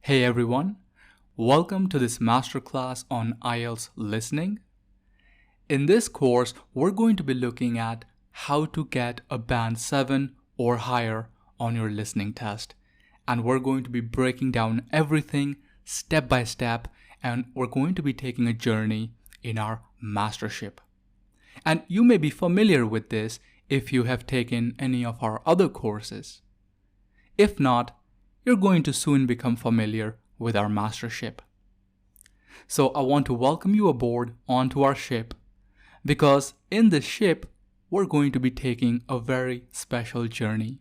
Hey everyone, welcome to this masterclass on IELTS listening. In this course, we're going to be looking at how to get a band 7 or higher on your listening test. And we're going to be breaking down everything step by step, and we're going to be taking a journey in our mastership. And you may be familiar with this if you have taken any of our other courses. If not, you're going to soon become familiar with our mastership. So I want to welcome you aboard onto our ship, because in this ship, we're going to be taking a very special journey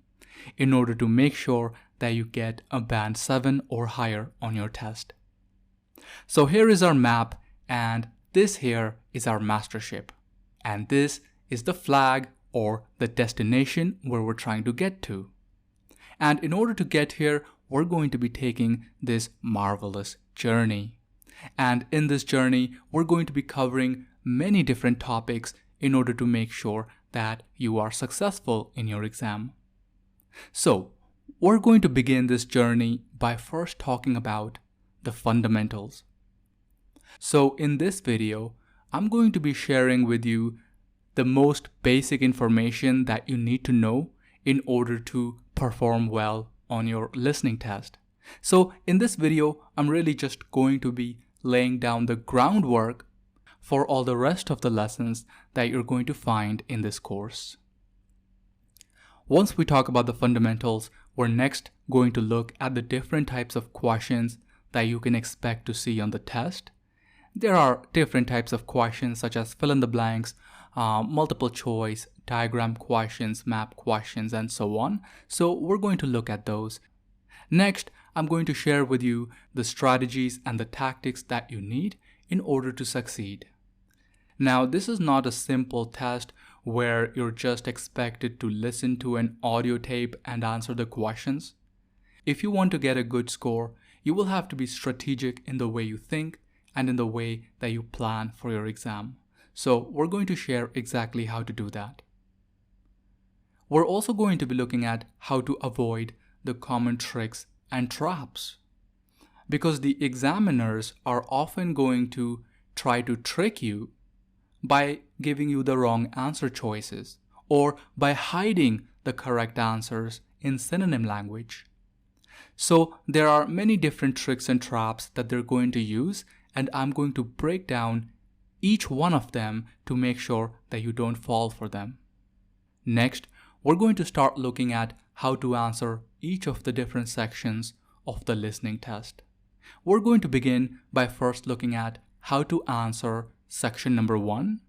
in order to make sure that you get a band 7 or higher on your test. So here is our map, and this here is our mastership. And this is the flag or the destination where we're trying to get to. And in order to get here, we're going to be taking this marvelous journey. And in this journey, we're going to be covering many different topics in order to make sure that you are successful in your exam. So, we're going to begin this journey by first talking about the fundamentals. So, in this video, I'm going to be sharing with you the most basic information that you need to know in order to perform well on your listening test. So in this video, I'm really just going to be laying down the groundwork for all the rest of the lessons that you're going to find in this course. Once we talk about the fundamentals, we're next going to look at the different types of questions that you can expect to see on the test. There are different types of questions such as fill in the blanks, multiple choice, diagram questions, map questions, and so on. So we're going to look at those. Next, I'm going to share with you the strategies and the tactics that you need in order to succeed. Now, this is not a simple test where you're just expected to listen to an audio tape and answer the questions. If you want to get a good score, you will have to be strategic in the way you think and in the way that you plan for your exam. So we're going to share exactly how to do that. We're also going to be looking at how to avoid the common tricks and traps, because the examiners are often going to try to trick you by giving you the wrong answer choices or by hiding the correct answers in synonym language. So there are many different tricks and traps that they're going to use, and I'm going to break down each one of them to make sure that you don't fall for them. Next, we're going to start looking at how to answer each of the different sections of the listening test. We're going to begin by first looking at how to answer section number 1.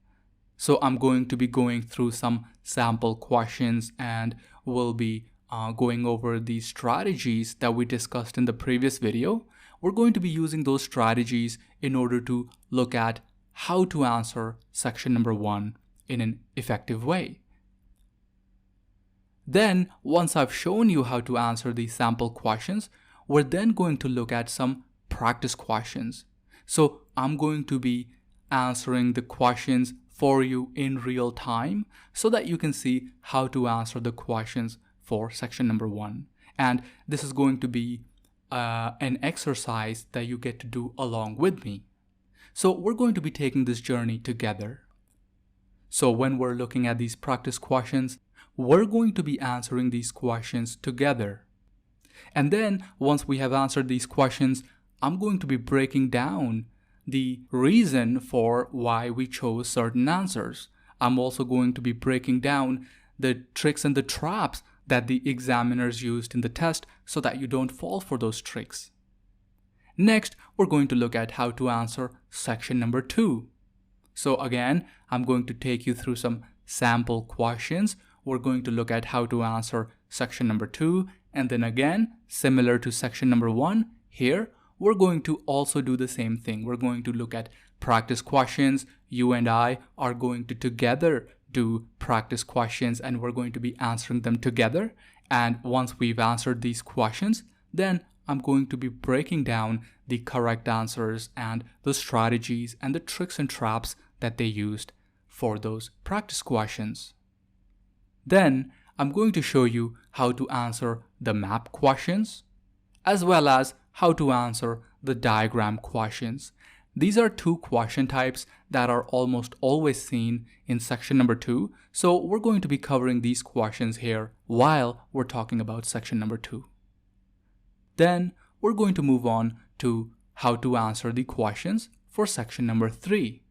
So I'm going to be going through some sample questions, and we'll be going over the strategies that we discussed in the previous video. We're going to be using those strategies in order to look at how to answer section number 1 in an effective way. Then, once I've shown you how to answer these sample questions, we're then going to look at some practice questions. So I'm going to be answering the questions for you in real time so that you can see how to answer the questions for section number 1. And this is going to be an exercise that you get to do along with me. So we're going to be taking this journey together. So when we're looking at these practice questions, we're going to be answering these questions together. And then once we have answered these questions, I'm going to be breaking down the reason for why we chose certain answers. I'm also going to be breaking down the tricks and the traps that the examiners used in the test so that you don't fall for those tricks. Next, we're going to look at how to answer section number 2. So again, I'm going to take you through some sample questions. We're going to look at how to answer section number 2, and then again, similar to section number 1, here, we're going to also do the same thing. We're going to look at practice questions. You and I are going to together do practice questions, and we're going to be answering them together. And once we've answered these questions, then I'm going to be breaking down the correct answers and the strategies and the tricks and traps that they used for those practice questions. Then I'm going to show you how to answer the map questions as well as how to answer the diagram questions. These are two question types that are almost always seen in section number 2. So we're going to be covering these questions here while we're talking about section number 2. Then we're going to move on to how to answer the questions for section number 3.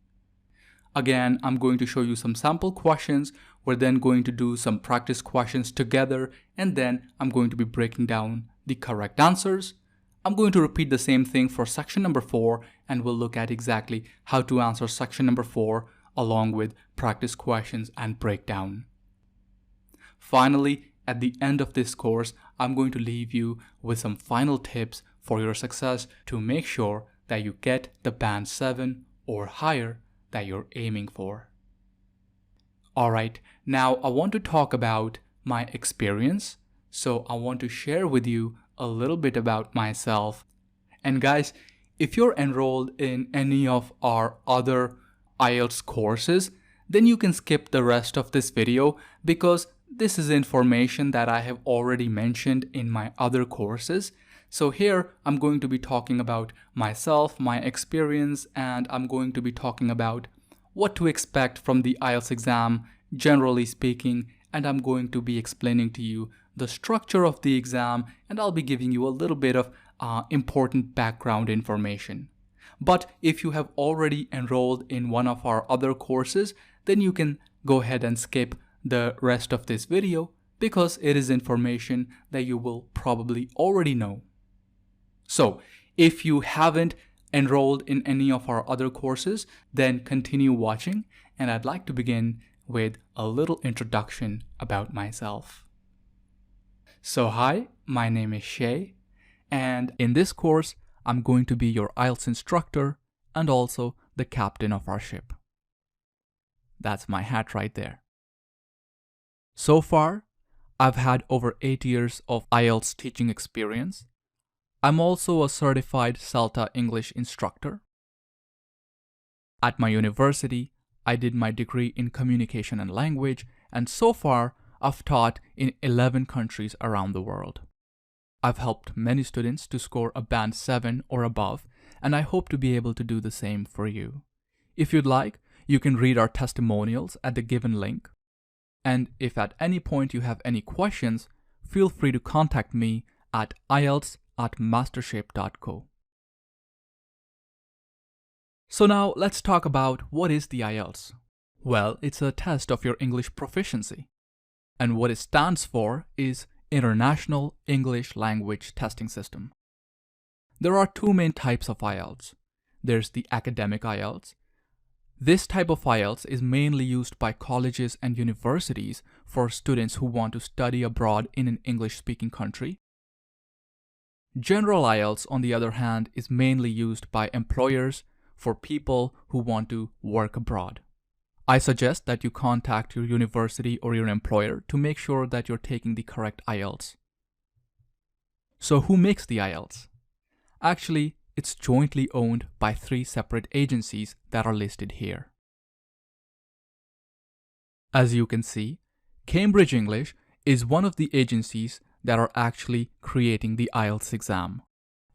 Again, I'm going to show you some sample questions. We're then going to do some practice questions together, and then I'm going to be breaking down the correct answers. I'm going to repeat the same thing for section number 4, and we'll look at exactly how to answer section number 4 along with practice questions and breakdown. Finally, at the end of this course, I'm going to leave you with some final tips for your success to make sure that you get the band 7 or higher that you're aiming for. Alright, now I want to talk about my experience. So I want to share with you a little bit about myself. And guys, if you're enrolled in any of our other IELTS courses, then you can skip the rest of this video because this is information that I have already mentioned in my other courses. So here I'm going to be talking about myself, my experience, and I'm going to be talking about what to expect from the IELTS exam, generally speaking, and I'm going to be explaining to you the structure of the exam, and I'll be giving you a little bit of important background information. But if you have already enrolled in one of our other courses, then you can go ahead and skip the rest of this video because it is information that you will probably already know. So if you haven't enrolled in any of our other courses, then continue watching, and I'd like to begin with a little introduction about myself. So hi, my name is Shay, and in this course, I'm going to be your IELTS instructor and also the captain of our ship. That's my hat right there. So far, I've had over 8 years of IELTS teaching experience. I'm also a certified CELTA English instructor. At my university, I did my degree in communication and language, and so far, I've taught in 11 countries around the world. I've helped many students to score a band 7 or above, and I hope to be able to do the same for you. If you'd like, you can read our testimonials at the given link. And if at any point you have any questions, feel free to contact me at IELTS@mastership.co. So now let's talk about what is the IELTS. Well, it's a test of your English proficiency. And what it stands for is International English Language Testing System. There are two main types of IELTS. There's the academic IELTS. This type of IELTS is mainly used by colleges and universities for students who want to study abroad in an English-speaking country. General IELTS, on the other hand, is mainly used by employers for people who want to work abroad. I suggest that you contact your university or your employer to make sure that you're taking the correct IELTS. So who makes the IELTS? Actually, it's jointly owned by 3 separate agencies that are listed here. As you can see, Cambridge English is one of the agencies that are actually creating the IELTS exam.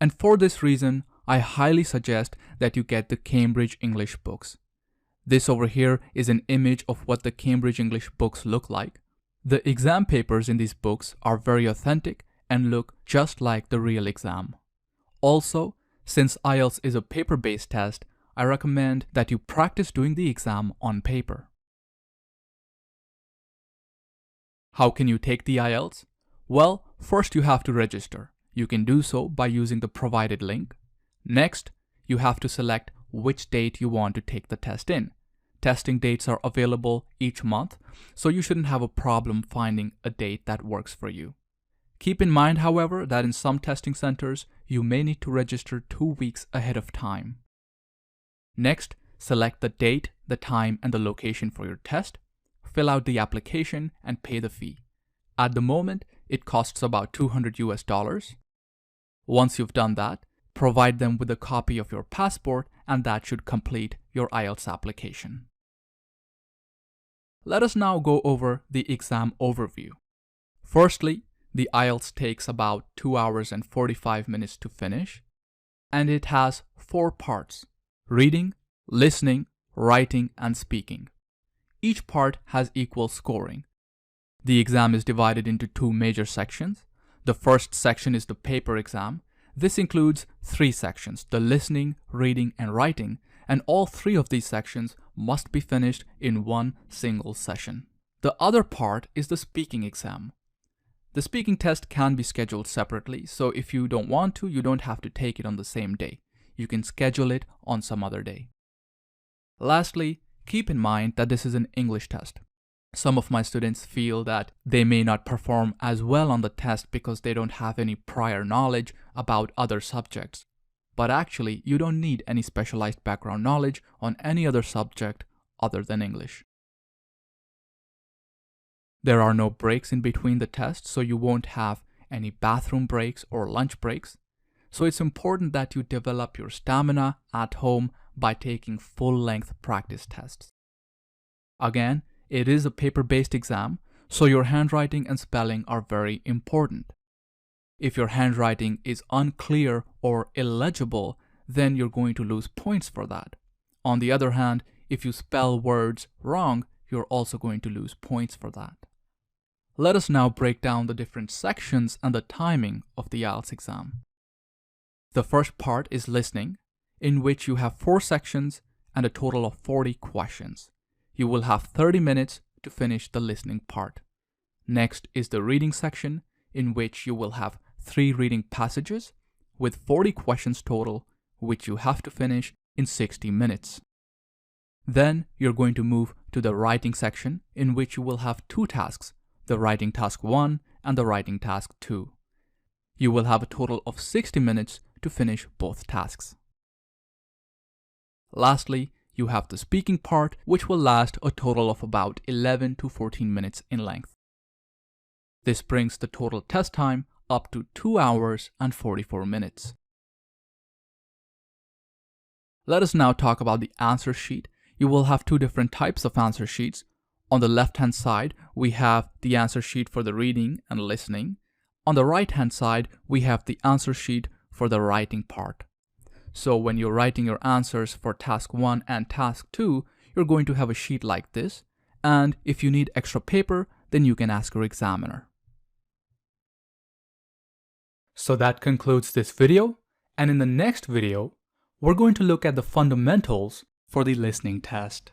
And for this reason, I highly suggest that you get the Cambridge English books. This over here is an image of what the Cambridge English books look like. The exam papers in these books are very authentic and look just like the real exam. Also, since IELTS is a paper-based test, I recommend that you practice doing the exam on paper. How can you take the IELTS? Well, first you have to register. You can do so by using the provided link. Next, you have to select which date you want to take the test in. Testing dates are available each month, so you shouldn't have a problem finding a date that works for you. Keep in mind, however, that in some testing centers, you may need to register 2 weeks ahead of time. Next, select the date, the time, and the location for your test. Fill out the application and pay the fee. At the moment, it costs about $200. Once you've done that, provide them with a copy of your passport, and that should complete your IELTS application. Let us now go over the exam overview. Firstly, The IELTS takes about 2 hours and 45 minutes to finish, and it has 4 parts: reading, listening, writing, and speaking. Each part has equal scoring. The exam is divided into 2 major sections. The first section is the paper exam. This includes 3 sections: the listening, reading, and writing, and all 3 of these sections must be finished in one single session. The other part is the speaking exam. The speaking test can be scheduled separately, so if you don't want to, you don't have to take it on the same day. You can schedule it on some other day. Lastly, keep in mind that this is an English test. Some of my students feel that they may not perform as well on the test because they don't have any prior knowledge about other subjects. But actually, you don't need any specialized background knowledge on any other subject other than English. There are no breaks in between the tests, so you won't have any bathroom breaks or lunch breaks. So it's important that you develop your stamina at home by taking full-length practice tests. Again, it is a paper-based exam, so your handwriting and spelling are very important. If your handwriting is unclear or illegible, then you're going to lose points for that. On the other hand, if you spell words wrong, you're also going to lose points for that. Let us now break down the different sections and the timing of the IELTS exam. The first part is listening, in which you have 4 sections and a total of 40 questions. You will have 30 minutes to finish the listening part. Next is the reading section, in which you will have 3 reading passages with 40 questions total, which you have to finish in 60 minutes. Then you're going to move to the writing section, in which you will have 2 tasks, the writing task 1 and the writing task 2. You will have a total of 60 minutes to finish both tasks. Lastly, you have the speaking part, which will last a total of about 11 to 14 minutes in length. This brings the total test time up to 2 hours and 44 minutes. Let us now talk about the answer sheet. You will have 2 different types of answer sheets. On the left-hand side, we have the answer sheet for the reading and listening. On the right-hand side, we have the answer sheet for the writing part. So when you're writing your answers for task 1 and task 2, you're going to have a sheet like this. And if you need extra paper, then you can ask your examiner. So that concludes this video. And in the next video, we're going to look at the fundamentals for the listening test.